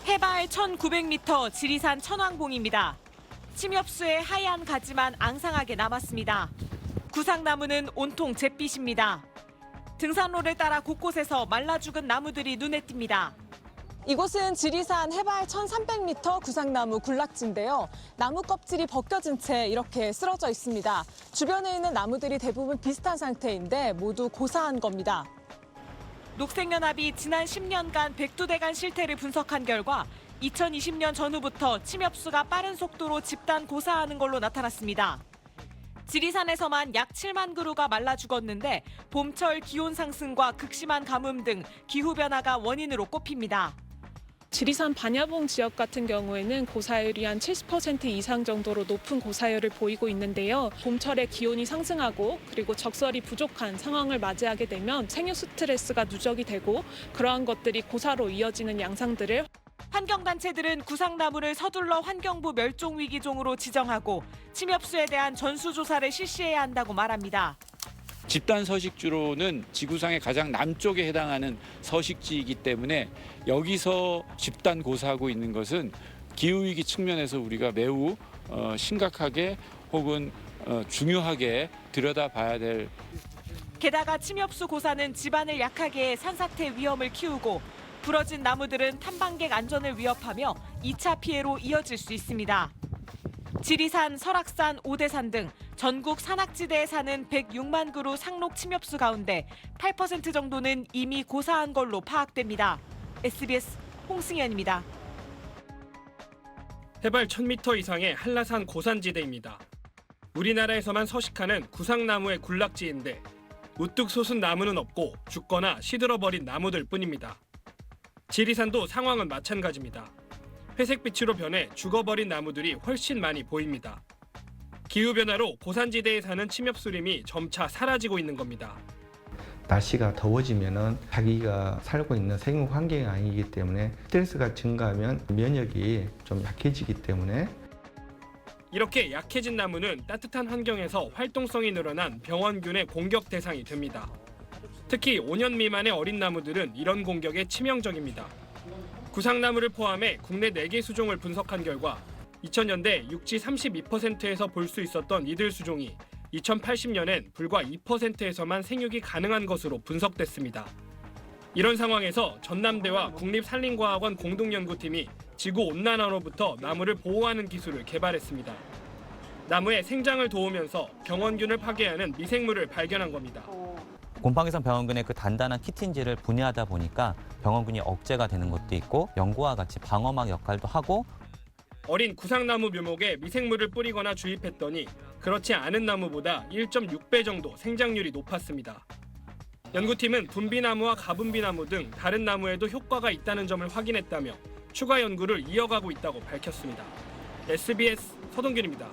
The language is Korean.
해발 1,900m 지리산 천왕봉입니다. 침엽수의 하얀 가지만 앙상하게 남았습니다. 구상나무는 온통 잿빛입니다. 등산로를 따라 곳곳에서 말라 죽은 나무들이 눈에 띕니다. 이곳은 지리산 해발 1,300m 구상나무 군락지인데요. 나무 껍질이 벗겨진 채 이렇게 쓰러져 있습니다. 주변에 있는 나무들이 대부분 비슷한 상태인데 모두 고사한 겁니다. 녹색연합이 지난 10년간 백두대간 실태를 분석한 결과 2020년 전후부터 침엽수가 빠른 속도로 집단 고사하는 걸로 나타났습니다. 지리산에서만 약 7만 그루가 말라 죽었는데 봄철 기온 상승과 극심한 가뭄 등 기후변화가 원인으로 꼽힙니다. 지리산 반야봉 지역 같은 경우에는 고사율이 한 70% 이상 정도로 높은 고사율을 보이고 있는데요. 봄철에 기온이 상승하고 그리고 적설이 부족한 상황을 맞이하게 되면 생육 스트레스가 누적이 되고 그러한 것들이 고사로 이어지는 양상들을 환경단체들은 구상나무를 서둘러 환경부 멸종위기종으로 지정하고 침엽수에 대한 전수조사를 실시해야 한다고 말합니다. 집단 서식지로는 지구상의 가장 남쪽에 해당하는 서식지이기 때문에 여기서 집단 고사하고 있는 것은 기후위기 측면에서 우리가 매우 심각하게 혹은 중요하게 들여다봐야 될. 게다가 침엽수 고사는 집안을 약하게 해 산사태 위험을 키우고 부러진 나무들은 탐방객 안전을 위협하며 2차 피해로 이어질 수 있습니다. 지리산, 설악산, 오대산 등 전국 산악지대에 사는 106만 그루 상록 침엽수 가운데 8% 정도는 이미 고사한 걸로 파악됩니다. SBS 홍승현입니다. 해발 1000m 이상의 한라산 고산지대입니다. 우리나라에서만 서식하는 구상나무의 군락지인데 우뚝 솟은 나무는 없고 죽거나 시들어버린 나무들 뿐입니다. 지리산도 상황은 마찬가지입니다. 회색빛으로 변해 죽어버린 나무들이 훨씬 많이 보입니다. 기후변화로 고산지대에 사는 침엽수림이 점차 사라지고 있는 겁니다. 날씨가 더워지면은 자기가 살고 있는 생육 환경이 아니기 때문에 스트레스가 증가하면 면역이 좀 약해지기 때문에 이렇게 약해진 나무는 따뜻한 환경에서 활동성이 늘어난 병원균의 공격 대상이 됩니다. 특히 5년 미만의 어린 나무들은 이런 공격에 치명적입니다. 구상나무를 포함해 국내 4개 수종을 분석한 결과 2000년대 육지 32%에서 볼 수 있었던 이들 수종이 2080년엔 불과 2%에서만 생육이 가능한 것으로 분석됐습니다. 이런 상황에서 전남대와 국립산림과학원 공동연구팀이 지구온난화로부터 나무를 보호하는 기술을 개발했습니다. 나무의 생장을 도우면서 병원균을 파괴하는 미생물을 발견한 겁니다. 곰팡이성 병원균의 그 단단한 키틴지를 분해하다 보니까 병원균이 억제가 되는 것도 있고 연고와 같이 방어막 역할도 하고 어린 구상나무 묘목에 미생물을 뿌리거나 주입했더니 그렇지 않은 나무보다 1.6배 정도 생장률이 높았습니다. 연구팀은 분비나무와 가분비나무 등 다른 나무에도 효과가 있다는 점을 확인했다며 추가 연구를 이어가고 있다고 밝혔습니다. SBS 서동균입니다.